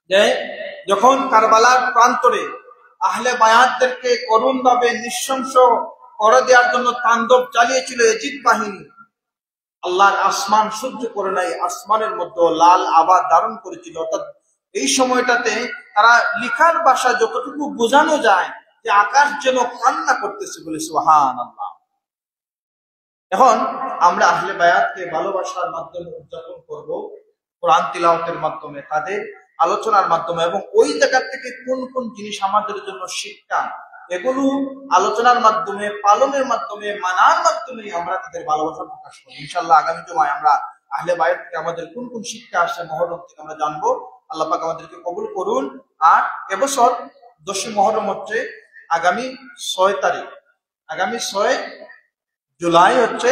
যে যখন কারবালার প্রান্তরে আহলে বায়াতদেরকে করুণভাবে নৃশংস করে দেওয়ার জন্য তাণ্ডব চালিয়েছিল এজিদ বাহিনী, আল্লাহর আসমান সহ্য করে নাই, আসমানের মধ্যে লাল আভা ধারণ করেছিল। অর্থাৎ এই সময়টাতে তারা লিখার ভাষা যতটুকু বোঝানো যায় যে আকাশ যেন কান্না করতেছে, বলে সুবহানাল্লাহ। এখন আমরা আহলে বায়াতকে ভালোবাসার মাধ্যমে উদযাপন করব, কোরআন তিলাওয়াতের মাধ্যমে, তাদের আলোচনার মাধ্যমে, এবং ওই জায়গা থেকে কোন কোন জিনিস আমাদের জন্য শিক্ষা, এগুলো আলোচনার মাধ্যমে, পালনের মাধ্যমে, মানার মাধ্যমে আমরা তাদের ভালোবাসা প্রকাশ করি। ইনশাআল্লাহ আগামী জুমায় আমরা আহলে বায়াত থেকে আমাদের কোন কোন শিক্ষা আসছে মুহররম থেকে আমরা জানবো। আল্লাহ পাক আমাদেরকে কবুল করুন। আর এবছর 10 মুহররম হচ্ছে আগামী 6 তারিখ, আগামী 6 জুলাই হচ্ছে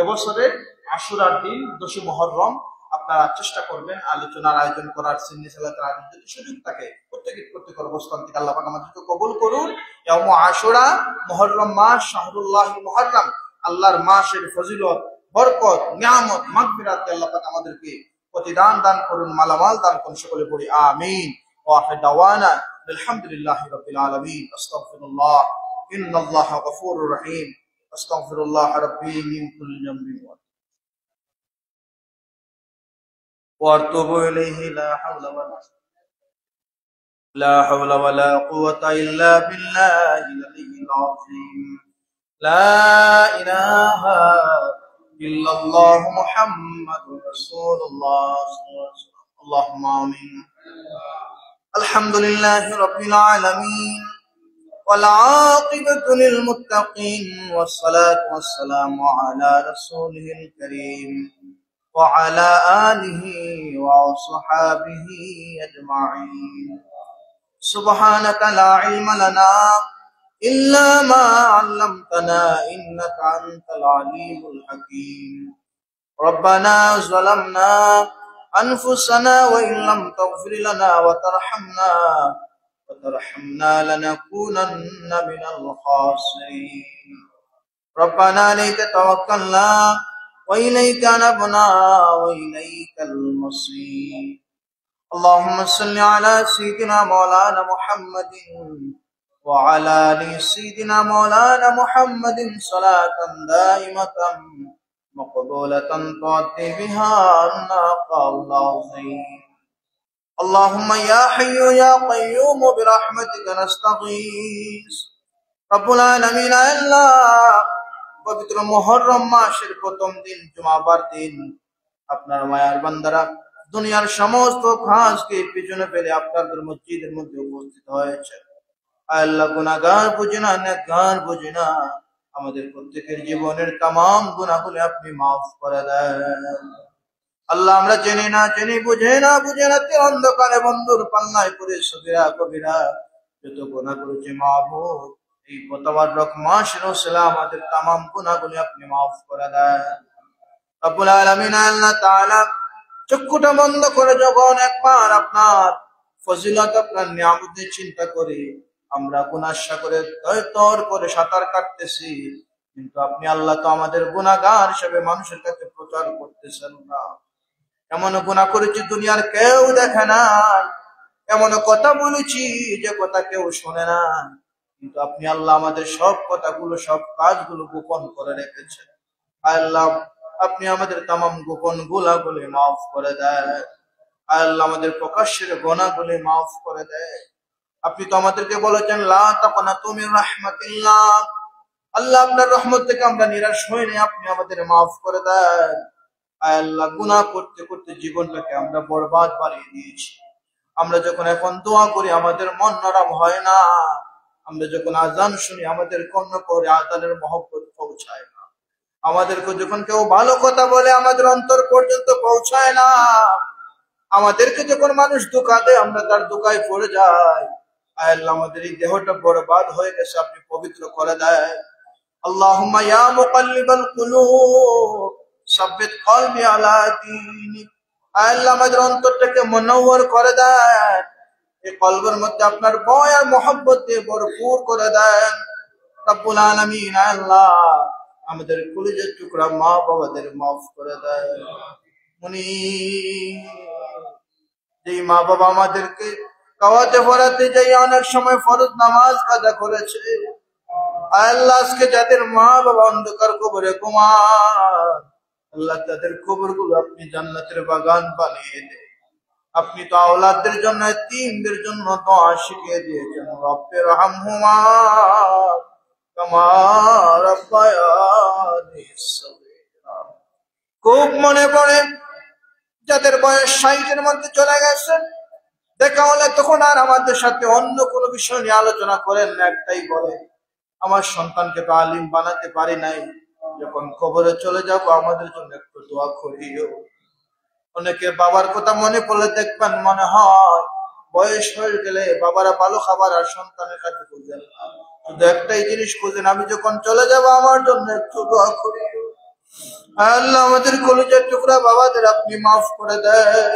এবছরের আশুরার দিন, 10 মুহররম। আপনারা চেষ্টা করবেন আলোচনার আয়োজন করার, সিন্নি সালাতের আয়োজন যদি সুযোগ থাকে প্রত্যেকের অবস্থান থেকে আল্লাহ পাক আমাদেরকে কবুল করুন। ইয়াউমু আশুরা, মুহররম মাস, শাহরুল্লাহিল মুহররম, আল্লাহর মাসের ফজিলত, বরকত, নিয়ামত, মাগফিরাত আল্লাহ পাক আমাদেরকে প্রতিদান দান করুন, মালামাল দান করুন। সকলে পড়ি আমিন। ওয়া আখির দাওয়ানা আলহামদুলিল্লাহি রাব্বিল আলামিন। আস্তাগফিরুল্লাহ, ইন্নাল্লাহা গফুরুর রহিম। আস্তাগফিরুল্লাহ রাব্বি মিন কুল্লি যামবিন واتوب اليه. لا حول ولا قوة الا بالله العلي العظيم. لا اله الا الله محمد رسول الله صلى الله عليه وسلم. اللهم امين. الحمد لله رب العالمين والعاقبة للمتقين والصلاة والسلام على رسوله الكريم وعلى آله وصحابه أجمعين. سبحانك لا علم لنا إلا ما علمتنا إنك أنت العليم الحكيم. ربنا ظلمنا أنفسنا وإن لم تغفر لنا وترحمنا لنكونن من الخاسرين. ربنا عليك توكلنا وإليك نبنا وإليك المصير. اللهم صل على سيدنا مولانا محمد وعلى آل سيدنا مولانا محمد صلاة دائمة مقبولة تعطي بها الناق العظيم. اللهم يا حي يا قيوم برحمتك نستغيث. رب العالمين الله পবিত্র মুহররম মাসের প্রথম দিন, জুমাবার দিন, আপনার মায়ার বান্দারা দুনিয়ার সমস্ত কাজকে পিছনে ফেলে আপনাদের মসজিদের মধ্যে উপস্থিত হয়েছে। আল্লাহ গুনাহগার বুঝে না, নেককার বুঝে না, আমাদের প্রত্যেকের জীবনের तमाम গুনাহগুলো আপনি মাফ করে দেন। আল্লাহ আমরা জেনে না জেনে বুঝে না অন্ধকারে বন্ধুর পাল্লায় পড়ে সগীরা কবিরা যত গুনাহ করেছি মাহবুব, এই মোতাবারক মাস রসুল আমাদের তামাম গুনাহগুলি আপনি মাফ করে দেন রব্বুল আলামিন। আল্লাহ তাআলা চক্ষুটা বন্ধ করে যখন একবার আপনার ফজিলত আপনার নিয়ামতের চিন্তা করি, আমরা গুনাহ সাগরে তর করে সাঁতার কাটতেছি, কিন্তু আপনি আল্লাহ তো আমাদের গুনাহগার হিসেবে মানুষের কাছে প্রচার করতেছেন না। এমন গুনাহ করেছি দুনিয়ার কেউ দেখে না, এমন কথা বলেছি যে কথা কেউ শোনে না, কিন্তু আপনি আল্লাহ আমাদের সব কথাগুলো সব কাজগুলো গোপন করে রেখেছেন। আল্লাহ আপনি আমাদের তামাম গোপন গুনাহগুলি মাফ করে দেন। আল্লাহ আমাদের প্রকাশ্যের গুনাহগুলি মাফ করে দেন। আপনি তো আমাদেরকে বলেছেন লা তাকনাতু মির রাহমাতিল্লাহ, আল্লাহ আপনার রহমত থেকে আমরা নিরাশ হইনি, আপনি আমাদের মাফ করে দেন। আল্লাহ গুনাহ করতে করতে জীবনটাকে আমরা বরবাদ বানিয়ে দিয়েছি। আমরা যখন এখন দোয়া করি আমাদের মন নরম হয় না, আমরা যখন আজান শুনি আমাদের কর্ণ করে আজানের মহব্বত পৌঁছায় না, আমাদেরকে যখন কেউ ভালো কথা বলে আমাদের অন্তর পর্যন্ত পৌঁছায় না, আমাদেরকে যখন মানুষ ধোঁকা দেয় আমরা তার ধোঁকায় পড়ে যাই। আল্লাহ আমাদের এই দেহটা বরবাদ হয়ে গেছে, আপনি পবিত্র করে দেন। আল্লাহুম্মা ইয়া মুকাল্লিবাল কুলুব সাব্বিত কলবি আলা দীনিক, আল্লাহ আমাদের অন্তরটাকে মুনাওয়ার করে দেন, এই কলবের মধ্যে আপনার ভয় আর মহব্বত দিয়ে ভরপুর করে দেন রব্বুল আলামিন। আল্লাহ আমাদের কলিজার টুকরা মা বাবাদের মাফ করে দেন। যেই মা বাবা আমাদেরকে খাওয়াতে পড়াতে যাই অনেক সময় ফরজ নামাজ কাজা করেছে, আল্লাহ আজকে যাদের মা বাবা অন্ধকার কবরে ঘুমান, আল্লাহ তাদের কবর গুলো আপনি জান্নাতের বাগান বানিয়ে দেন। আপনি তো আওলাদদের জন্য এতিমদের জন্য দোয়া শিখিয়ে দিয়েছেন, রব্বির হামহুমা কামা রাব্বায়ানি সগীরা। খুব মনে পড়ে যাদের বয়স 60-এর মধ্যে চলে গেছে, দেখা হলে তখন আর আমাদের সাথে অন্য কোনো বিষয় নিয়ে আলোচনা করেন না, একটাই বলে আমার সন্তানকে তো আলিম বানাতে পারি নাই, যখন কবরে চলে যাব আমাদের জন্য একটু দোয়া করিও। অনেকে বাবার কথা মনে পড়লে দেখবেন মনে হয় বয়স হয়ে গেলে বাবারা ভালো খাবার আর সন্তানের কাছে খুঁজেন না, শুধু একটাই জিনিস খুঁজেন আমি যখন চলে যাব আমার জন্য একটু দোয়া করিও। আল্লাহ আমাদের কলিজার টুকরা বাবাদের আপনি মাফ করে দেন।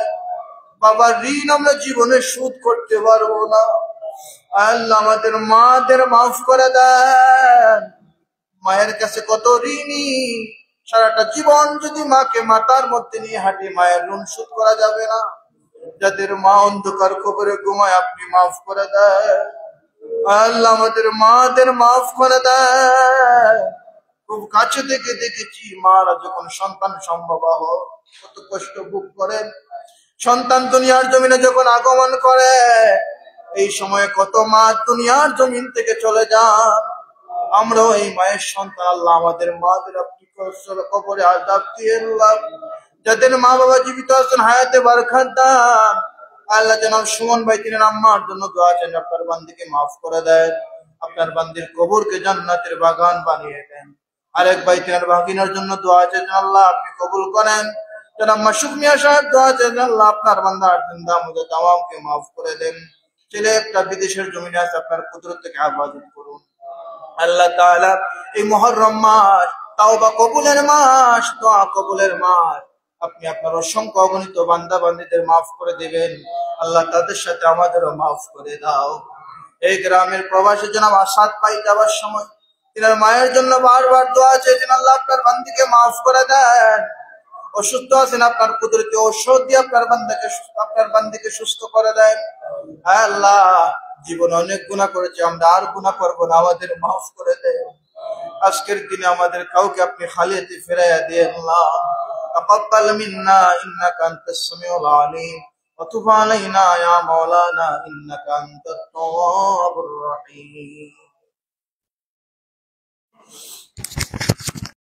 বাবার ঋণ আমরা জীবনে শোধ করতে পারবো না, আল্লাহ আমাদের মাদের মাফ করে দেন। মায়ের কাছে কত ঋণী, সারাটা জীবন যদি মাকে মাথার মধ্যে নিয়ে হাঁটি মায়ের ঋণ শোধ করা যাবে না। যাদের মা অন্ধকার কবরে ঘুমায় আপনি মাফ করে দেন। আল্লাহ আমাদের মাদের মাফ করে দেন। খুব কাছে থেকে দেখেছি মারা যখন সন্তান সম্ভব কত কষ্ট ভোগ করেন, সন্তান দুনিয়ার জমিনে যখন আগমন করে এই সময়ে কত মা দুনিয়ার জমিন থেকে চলে যান। আমরাও এই মায়ের সন্তান, আল্লাহ আমাদের মাদের আপনি কবরে আযাব দিয়ে আল্লাহ যাদের মা বাবা জীবিত আছেন হায়াতে বারাকাত দান। আল্লাহ জনাব সুমন ভাই তিনের আম্মার জন্য দোয়া চান, আপনার বান্দিকে মাফ করে দেন, আপনার বান্দির কবরকে জান্নাতের বাগান বানিয়ে দেন। আরেক ভাই তিনার ভাগিনার জন্য দোয়া চান, আল্লাহ আপনি কবুল করেন। জনাব মাসুক মিয়া সাহেব দোয়া চান, আল্লাহ আপনার বান্দার জিন্দা মুদে তামামকে মাফ করে দেন। ছেলে একটা বিদেশের জমিনে আছে, আপনার কুদরত থেকে হেফাজত করুন। আল্লাহ তাআলা এই মুহররম মাস তাওবা কবুলের মাস, দোয়া কবুলের মাস, আপনি আপনার অসংখ্য অগণিত বান্দা বান্দীদের মাফ করে দিবেন। আল্লাহ তাদের সাথে আমাদেরও মাফ করে দাও। এই গ্রামের প্রবাসী জনাব আসাদ পাই যাওয়ার সময় তিনার মায়ের জন্য বারবার দোয়া চেয়েছেন, আল্লাহ আপনার বান্দিকে মাফ করে দেন। অসুস্থ আছেন আপনার কুদরতি ঔষধ দিয়ে আপনার বান্দিকে সুস্থ করে দেন। আল্লাহ জীবনে অনেক গুনাহ করেছি, আমরা আর গুনাহ করবো না, আমাদের মাফ করে দেন। আজকের দিনে আমাদের কাউকে আপনি খালি হাতে ফিরাইয়া দিয়ে আল্লাহ তাকাব্বাল মিন্না ইন্নাকা আনতাস সামিউল আলিম ওয়া তুব আলাইনা ইয়া মাওলানা ইন্নাকা আনতাত তাওয়াবুর রহিম।